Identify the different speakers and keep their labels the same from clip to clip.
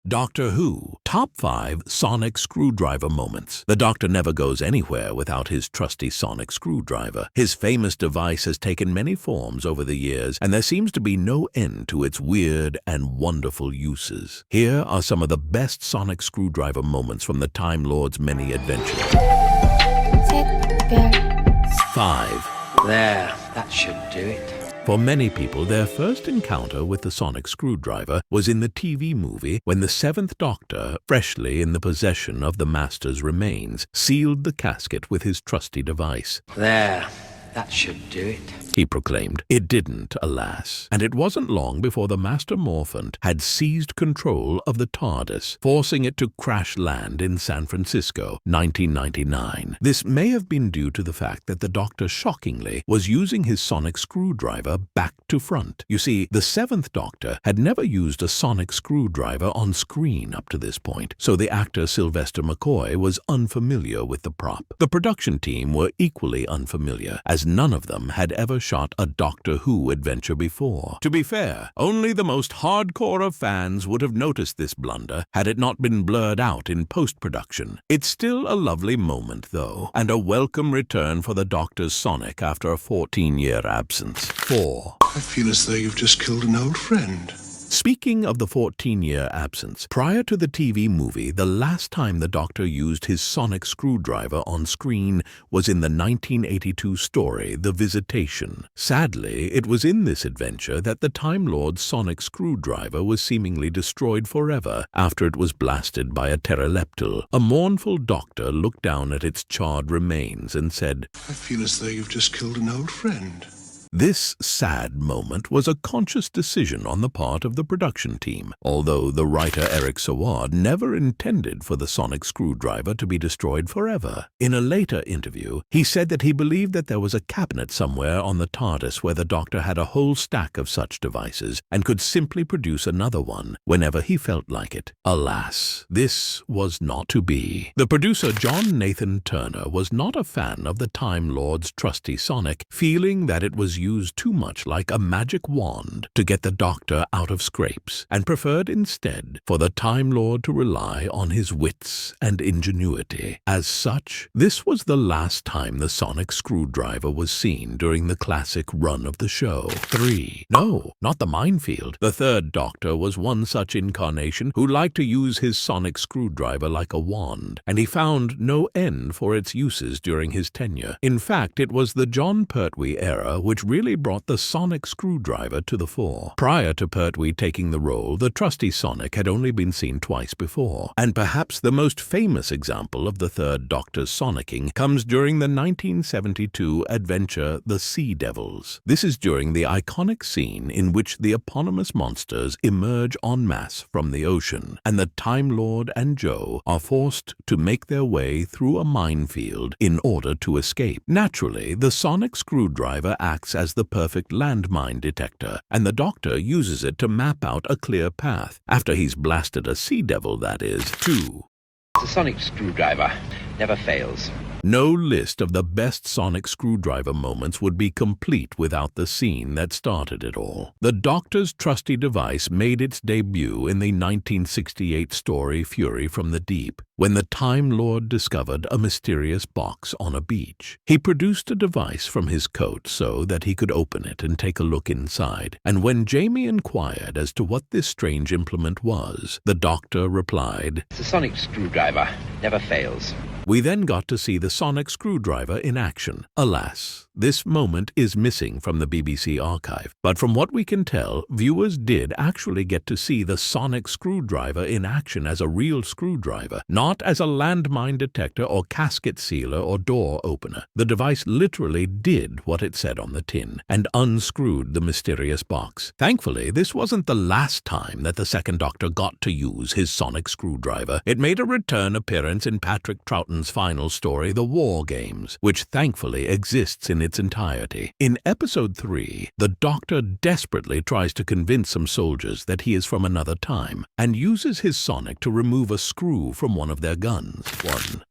Speaker 1: Doctor Who Top 5 Sonic Screwdriver Moments. The Doctor never goes anywhere without his trusty sonic screwdriver. His famous device has taken many forms over the years, and there seems to be no end to its weird and wonderful uses. Here are some of the best sonic screwdriver moments from the Time Lord's many adventures. 5.
Speaker 2: There, that should do it.
Speaker 1: For many people, their first encounter with the sonic screwdriver was in the TV movie when the Seventh Doctor, freshly in the possession of the Master's remains, sealed the casket with his trusty device.
Speaker 2: There, that should do it.
Speaker 1: He proclaimed. It didn't, alas, and it wasn't long before the Master Morphant had seized control of the TARDIS, forcing it to crash land in San Francisco, 1999. This may have been due to the fact that the Doctor, shockingly, was using his sonic screwdriver back to front. You see, the Seventh Doctor had never used a sonic screwdriver on screen up to this point, so the actor Sylvester McCoy was unfamiliar with the prop. The production team were equally unfamiliar, as none of them had ever shot a Doctor Who adventure before. To be fair, only the most hardcore of fans would have noticed this blunder had it not been blurred out in post-production. It's still a lovely moment, though, and a welcome return for the Doctor's Sonic after a 14-year absence. 4.
Speaker 3: I feel as though you've just killed an old friend.
Speaker 1: Speaking of the 14-year absence, prior to the TV movie, the last time the Doctor used his sonic screwdriver on screen was in the 1982 story, The Visitation. Sadly, it was in this adventure that the Time Lord's sonic screwdriver was seemingly destroyed forever after it was blasted by a pteroleptal. A mournful Doctor looked down at its charred remains and said,
Speaker 3: I feel as though you've just killed an old friend.
Speaker 1: This sad moment was a conscious decision on the part of the production team, although the writer Eric Saward never intended for the sonic screwdriver to be destroyed forever. In a later interview, he said that he believed that there was a cabinet somewhere on the TARDIS where the Doctor had a whole stack of such devices and could simply produce another one whenever he felt like it. Alas, this was not to be. The producer John Nathan Turner was not a fan of the Time Lord's trusty sonic, feeling that it was used too much like a magic wand to get the Doctor out of scrapes, and preferred instead for the Time Lord to rely on his wits and ingenuity. As such, this was the last time the sonic screwdriver was seen during the classic run of the show. 3. No, not the minefield. The Third Doctor was one such incarnation who liked to use his sonic screwdriver like a wand, and he found no end for its uses during his tenure. In fact, it was the John Pertwee era which really brought the sonic screwdriver to the fore. Prior to Pertwee taking the role, the trusty sonic had only been seen twice before, and perhaps the most famous example of the Third Doctor's sonicking comes during the 1972 adventure The Sea Devils. This is during the iconic scene in which the eponymous monsters emerge en masse from the ocean, and the Time Lord and Jo are forced to make their way through a minefield in order to escape. Naturally, the sonic screwdriver acts as the perfect landmine detector, and the Doctor uses it to map out a clear path, after he's blasted a sea devil, that is. 2.
Speaker 2: The sonic screwdriver never fails.
Speaker 1: No list of the best sonic screwdriver moments would be complete without the scene that started it all. The Doctor's trusty device made its debut in the 1968 story Fury from the Deep, when the Time Lord discovered a mysterious box on a beach. He produced a device from his coat so that he could open it and take a look inside, and when Jamie inquired as to what this strange implement was, the Doctor replied,
Speaker 2: The sonic screwdriver never fails.
Speaker 1: We then got to see the sonic screwdriver in action. Alas, this moment is missing from the BBC archive, but from what we can tell, viewers did actually get to see the sonic screwdriver in action as a real screwdriver, not as a landmine detector or casket sealer or door opener. The device literally did what it said on the tin, and unscrewed the mysterious box. Thankfully, this wasn't the last time that the Second Doctor got to use his sonic screwdriver. It made a return appearance in Patrick Troughton's final story, The War Games, which thankfully exists in its entirety. In episode 3, the Doctor desperately tries to convince some soldiers that he is from another time, and uses his sonic to remove a screw from one of their guns. 1.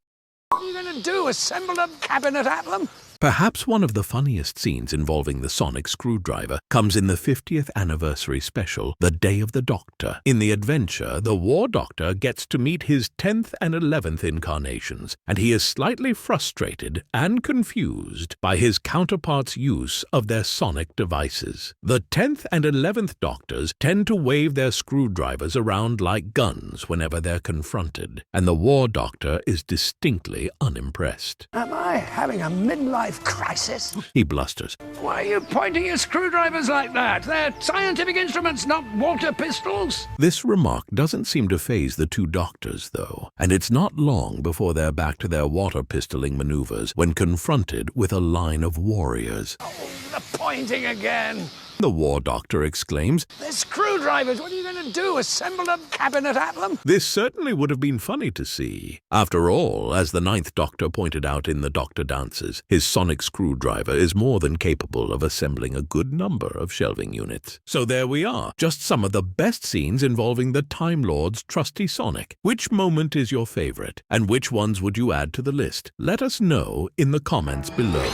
Speaker 4: What are you going to do, assemble a cabinet at them?
Speaker 1: Perhaps one of the funniest scenes involving the sonic screwdriver comes in the 50th anniversary special, The Day of the Doctor. In the adventure, the War Doctor gets to meet his 10th and 11th incarnations, and he is slightly frustrated and confused by his counterparts' use of their sonic devices. The 10th and 11th Doctors tend to wave their screwdrivers around like guns whenever they're confronted, and the War Doctor is distinctly unimpressed.
Speaker 4: Am I having a midlife crisis?
Speaker 1: He blusters.
Speaker 4: Why are you pointing your screwdrivers like that? They're scientific instruments, not water pistols.
Speaker 1: This remark doesn't seem to faze the two doctors, though, and it's not long before they're back to their water pistoling maneuvers when confronted with a line of warriors.
Speaker 4: Oh, the pointing again.
Speaker 1: The War Doctor exclaims,
Speaker 4: They're screwdrivers. What are you going to do? Assemble a cabinet at them?
Speaker 1: "This certainly would have been funny to see." After all, as the 9th Doctor pointed out in the Doctor Dances, his sonic screwdriver is more than capable of assembling a good number of shelving units. So there we are, just some of the best scenes involving the Time Lord's trusty Sonic. Which moment is your favorite, and which ones would you add to the list? Let us know in the comments below.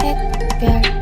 Speaker 5: Sit,